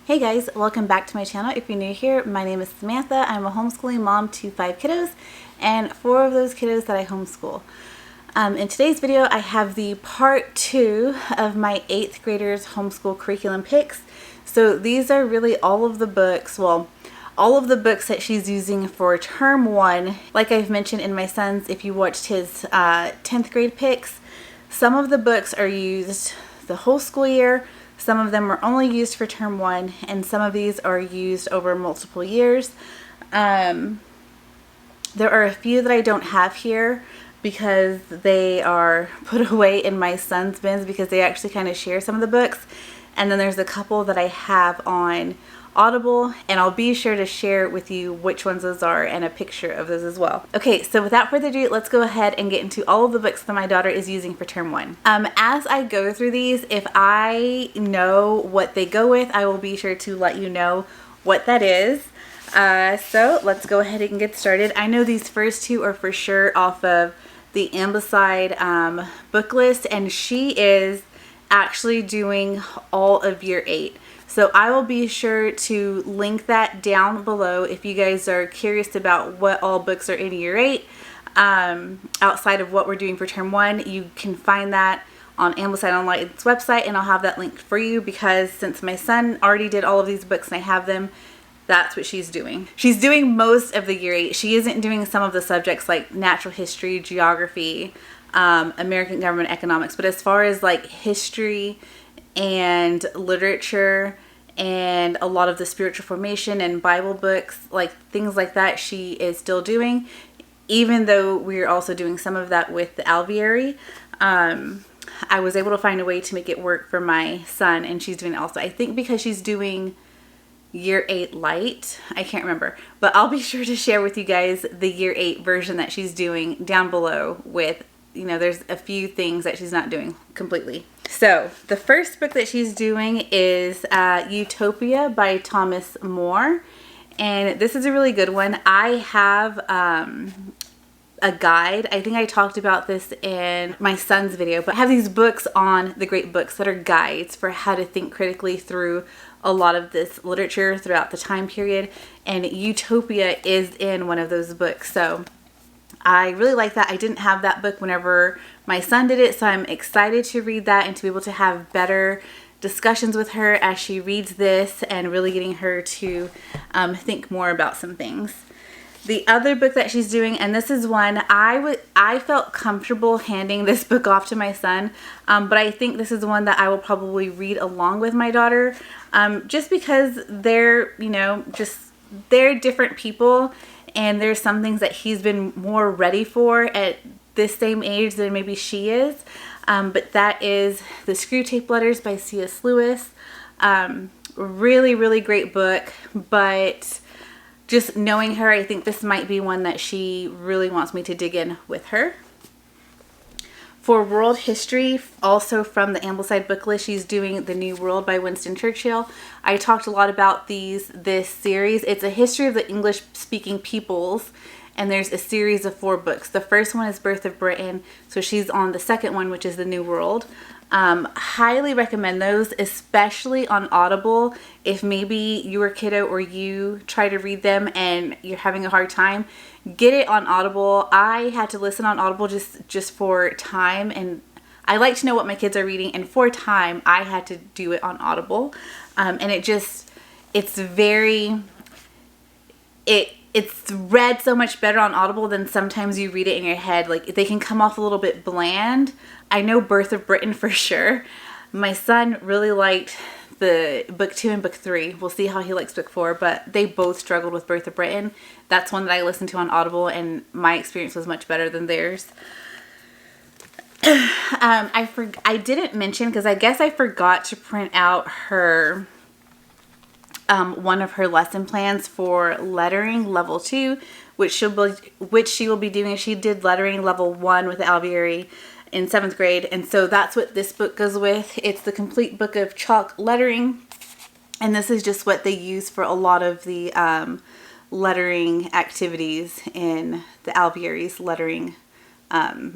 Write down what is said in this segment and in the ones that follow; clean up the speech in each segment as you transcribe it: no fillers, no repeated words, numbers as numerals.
Hey guys, welcome back to my channel. If you're new here, my name is Samantha. I'm a homeschooling mom to 5 kiddos and 4 of those kiddos that I homeschool. In today's video, I have the part 2 of my 8th graders homeschool curriculum picks. So these are really all of the books, all of the books that she's using for term 1. Like I've mentioned in my son's, if you watched his 10th grade picks, some of the books are used the whole school year. Some of them are only used for term 1, and some of these are used over multiple years. There are a few that I don't have here because they are put away in my son's bins because they actually kind of share some of the books. And then there's a couple that I have on Audible, and I'll be sure to share with you which ones those are and a picture of those as well. Okay, so without further ado, let's go ahead and get into all of the books that my daughter is using for term 1. As I go through these, if I know what they go with, I will be sure to let you know what that is. So let's go ahead and get started. I know these first two are for sure off of the Ambleside book list, and she is actually doing all of year 8. So I will be sure to link that down below if you guys are curious about what all books are in year 8. Outside of what we're doing for term 1, you can find that on Ambleside Online's website, and I'll have that linked for you because since my son already did all of these books and I have them, that's what she's doing. She's doing most of the year 8. She isn't doing some of the subjects like natural history, geography, American government economics, but as far as like history and literature and a lot of the spiritual formation and Bible books, like things like that, she is still doing, even though we're also doing some of that with the Alveary. I was able to find a way to make it work for my son, and she's doing it also. I think because she's doing year 8 light, I can't remember, but I'll be sure to share with you guys the year 8 version that she's doing down below with, you know, there's a few things that she's not doing completely. So the first book that she's doing is Utopia by Thomas More, and this is a really good one. I have a guide. I think I talked about this in my son's video, but I have these books on the great books that are guides for how to think critically through a lot of this literature throughout the time period, and Utopia is in one of those books. So I really like that. I didn't have that book whenever my son did it, so I'm excited to read that and to be able to have better discussions with her as she reads this and really getting her to think more about some things. The other book that she's doing, and this is one I felt comfortable handing this book off to my son, but I think this is one that I will probably read along with my daughter, just because they're, you know, they're different people, and there's some things that he's been more ready for at this same age than maybe she is. But that is The Screwtape Letters by C.S. Lewis. Really, really great book, but just knowing her, I think this might be one that she really wants me to dig in with her. For world history, also from the Ambleside book list, she's doing The New World by Winston Churchill. I talked a lot about this series. It's a history of the English-speaking peoples, and there's a series of 4 books. The first one is Birth of Britain, so she's on the second one, which is The New World. Highly recommend those, especially on Audible. If maybe you're a kiddo or you try to read them and you're having a hard time, get it on Audible. I had to listen on Audible just for time, and I like to know what my kids are reading, and for time I had to do it on Audible. And it's read so much better on Audible than sometimes you read it in your head. Like, they can come off a little bit bland. I know Birth of Britain for sure. My son really liked the book 2 and book 3. We'll see how he likes book 4, but they both struggled with Birth of Britain. That's one that I listened to on Audible, and my experience was much better than theirs. I didn't mention, because I guess I forgot to print out her one of her lesson plans for lettering level 2, which she will be doing. She did lettering level 1 with Alveary in 7th grade, and so that's what this book goes with. It's the complete book of chalk lettering, and this is just what they use for a lot of the lettering activities in the Alveary's lettering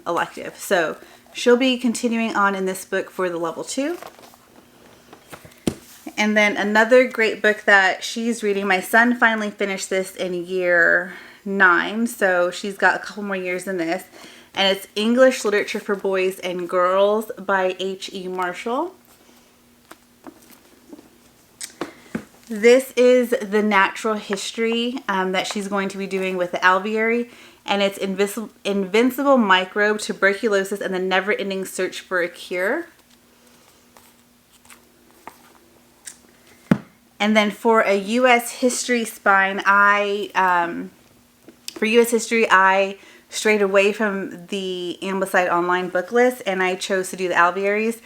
elective. So she'll be continuing on in this book for the level 2. And then another great book that she's reading, my son finally finished this in year 9, so she's got a couple more years than this. And it's English Literature for Boys and Girls by H.E. Marshall. This is the natural history that she's going to be doing with the Alveary, and it's Invincible Microbe, Tuberculosis, and the Never-Ending Search for a Cure. And then for a U.S. history spine, for U.S. history, I strayed away from the Ambleside online book list, and I chose to do the Alveary's,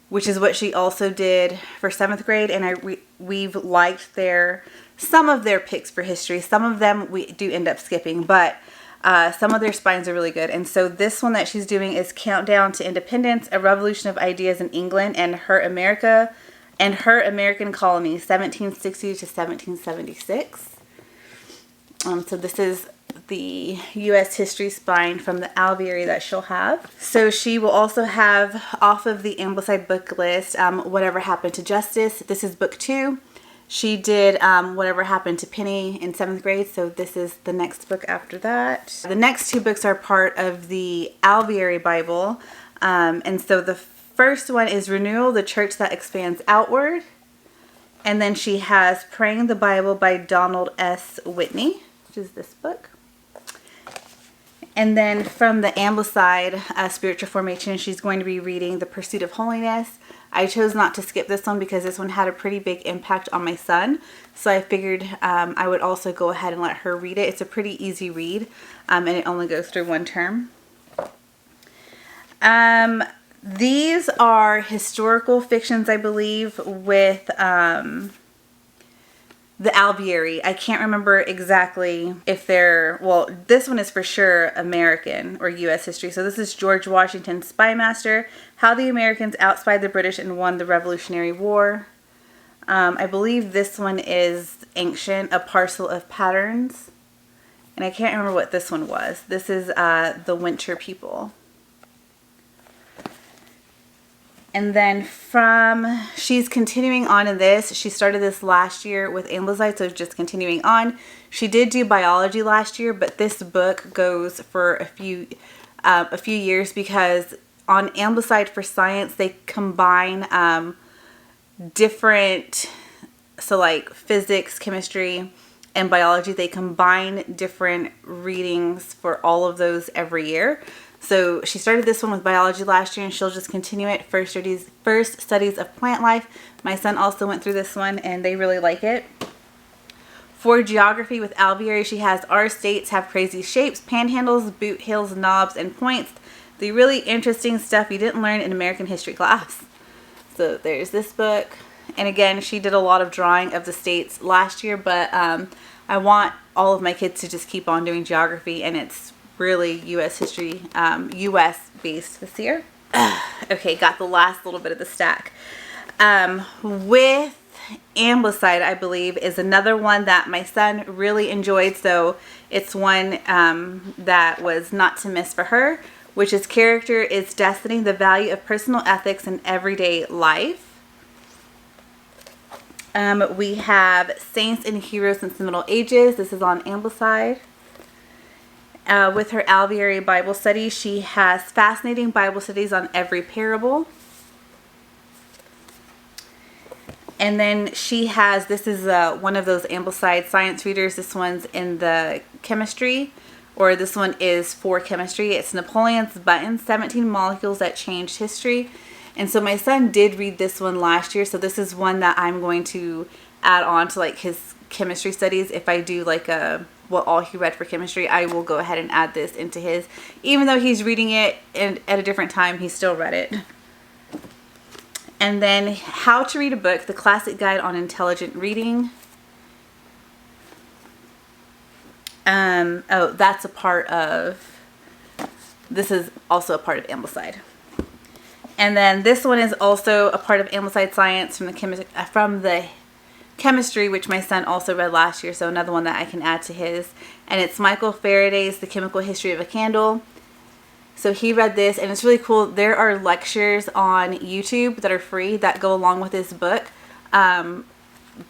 which is what she also did for 7th grade. And we've liked some of their picks for history. Some of them we do end up skipping, but some of their spines are really good. And so this one that she's doing is Countdown to Independence, A Revolution of Ideas in England and Her American Colonies, 1760 to 1776. So this is the U.S. history spine from the Alveary that she'll have. So she will also have off of the Ambleside book list, Whatever Happened to Justice. This is book 2. She did Whatever Happened to Penny in 7th grade, so this is the next book after that. The next 2 books are part of the Alveary Bible, and so the first one is Renewal, the Church That Expands Outward, and then she has Praying the Bible by Donald S. Whitney, which is this book. And then from the Ambleside Spiritual Formation, she's going to be reading The Pursuit of Holiness. I chose not to skip this one because this one had a pretty big impact on my son. So I figured I would also go ahead and let her read it. It's a pretty easy read, and it only goes through 1 term. These are historical fictions, I believe, with the Alveary. I can't remember exactly if they're, well, this one is for sure American or U.S. history. So this is George Washington, Spymaster, How the Americans Outspied the British and Won the Revolutionary War. I believe this one is Ancient, A Parcel of Patterns. And I can't remember what this one was. This is The Winter People. And then she's continuing on in this. She started this last year with Ambleside, so just continuing on. She did do biology last year, but this book goes for a few years because on Ambleside for science, they combine different, so like physics, chemistry, and biology, they combine different readings for all of those every year. So she started this one with biology last year, and she'll just continue it. First Studies of Plant Life. My son also went through this one, and they really like it. For geography with Alveary, she has Our States Have Crazy Shapes, Panhandles, Boot Hills, Knobs, and Points. The really interesting stuff you didn't learn in American history class. So there's this book. And again, she did a lot of drawing of the states last year, but I want all of my kids to just keep on doing geography, and it's really U.S. history, U.S. based this year. Okay, got the last little bit of the stack. With Ambleside, I believe, is another one that my son really enjoyed. So it's one that was not to miss for her, which is Character is Destiny, the Value of Personal Ethics in Everyday Life. We have Saints and Heroes Since the Middle Ages. This is on Ambleside. With her Alveary Bible study, she has Fascinating Bible Studies on Every Parable. And then she has, this is one of those Ambleside science readers. This one's in the chemistry, or this one is for chemistry. It's Napoleon's Button, 17 Molecules That Changed History. And so my son did read this one last year, so this is one that I'm going to add on to like his chemistry studies. If I do like what all he read for chemistry, I will go ahead and add this into his. Even though he's reading it at a different time, he still read it. And then How to Read a Book, the Classic Guide on Intelligent Reading. Oh, that's a part of, this is also a part of Ambleside. And then this one is also a part of Ambleside Science from the chemistry, which my son also read last year, so another one that I can add to his. And it's Michael Faraday's The Chemical History of a Candle. So he read this, and it's really cool. There are lectures on YouTube that are free that go along with this book.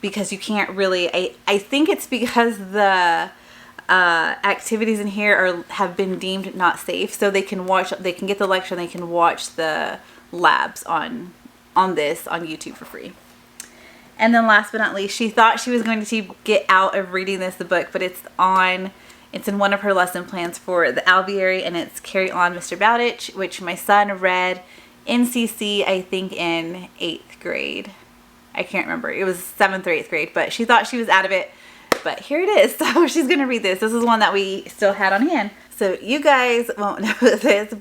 because you can't really, I think it's because the activities in here have been deemed not safe, so they can get the lecture and they can watch the labs on YouTube for free. And then last but not least, she thought she was going to get out of reading this book, but it's in one of her lesson plans for the Alveary, and it's Carry On Mr. Bowditch, which my son read in CC, I think in 8th grade. I can't remember. It was 7th or 8th grade, but she thought she was out of it. But here it is. So she's going to read this. This is one that we still had on hand. So you guys won't know this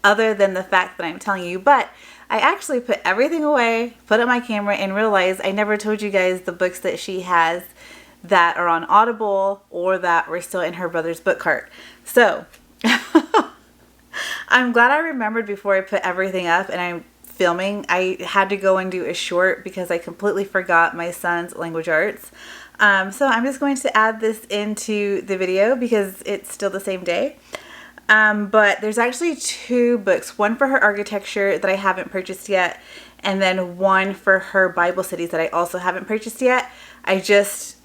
other than the fact that I'm telling you, but I actually put everything away, put up my camera, and realized I never told you guys the books that she has that are on Audible or that were still in her brother's book cart. So I'm glad I remembered before I put everything up and I'm filming. I had to go and do a short because I completely forgot my son's language arts. So I'm just going to add this into the video because it's still the same day. But there's actually 2 books, one for her architecture that I haven't purchased yet, and then one for her Bible studies that I also haven't purchased yet. I told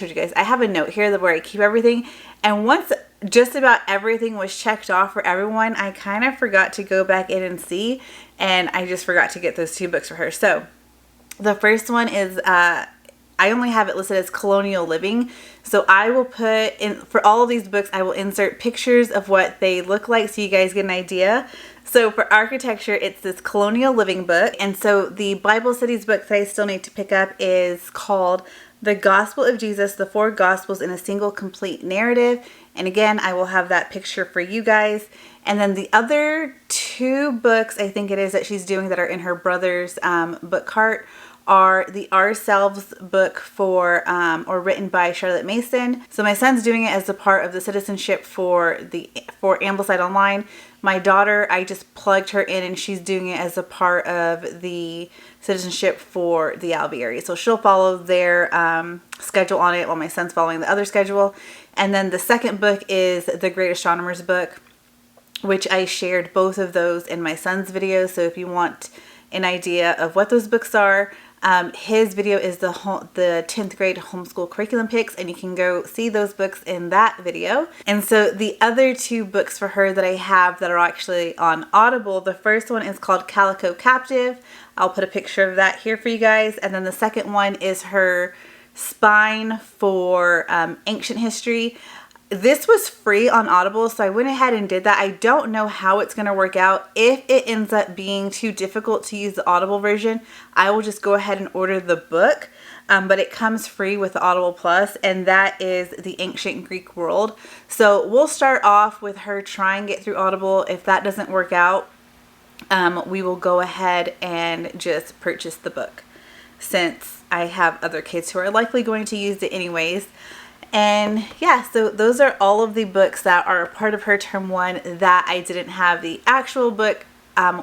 you guys, I have a note here where I keep everything, and once just about everything was checked off for everyone, I kind of forgot to go back in and see, and I just forgot to get those 2 books for her. So the first one is, I only have it listed as Colonial Living. So I will put in, for all of these books, I will insert pictures of what they look like so you guys get an idea. So for architecture, it's this Colonial Living book. And so the Bible studies book that I still need to pick up is called The Gospel of Jesus, the 4 Gospels in a Single Complete Narrative. And again, I will have that picture for you guys. And then the other 2 books, I think it is, that she's doing that are in her brother's book cart are the Ourselves book for or written by Charlotte Mason. So my son's doing it as a part of the citizenship for Ambleside Online. My daughter, I just plugged her in and she's doing it as a part of the citizenship for the Alveary. So she'll follow their schedule on it while my son's following the other schedule. And then the second book is the Great Astronomer's book, which I shared both of those in my son's video. So if you want an idea of what those books are, his video is the 10th grade homeschool curriculum picks, and you can go see those books in that video. And so the other 2 books for her that I have that are actually on Audible, the first one is called Calico Captive. I'll put a picture of that here for you guys. And then the second one is her spine for ancient history. This was free on Audible, so I went ahead and did that. I don't know how it's going to work out. If it ends up being too difficult to use the Audible version, I will just go ahead and order the book. But it comes free with the Audible Plus, and that is The Ancient Greek World. So we'll start off with her trying to get through Audible. If that doesn't work out, we will go ahead and just purchase the book, since I have other kids who are likely going to use it anyways. And yeah, so those are all of the books that are a part of her term 1 that I didn't have the actual book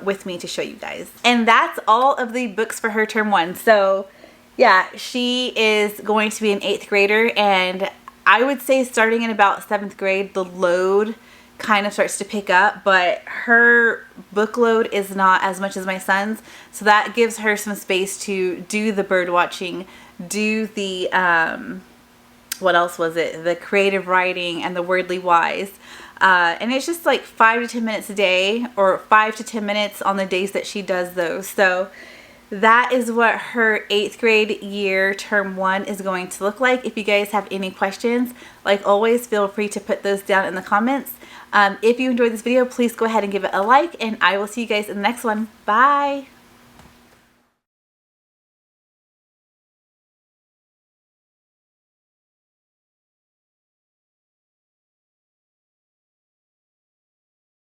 with me to show you guys. And that's all of the books for her term 1. So yeah, she is going to be an 8th grader, and I would say starting in about 7th grade, the load kind of starts to pick up, but her book load is not as much as my son's. So that gives her some space to do the bird watching, do the, what else was it? The creative writing and the wordly wise. And it's just like 5 to 10 minutes a day, or 5 to 10 minutes on the days that she does those. So that is what her 8th grade year term 1 is going to look like. If you guys have any questions, like always, feel free to put those down in the comments. If you enjoyed this video, please go ahead and give it a like, and I will see you guys in the next one. Bye!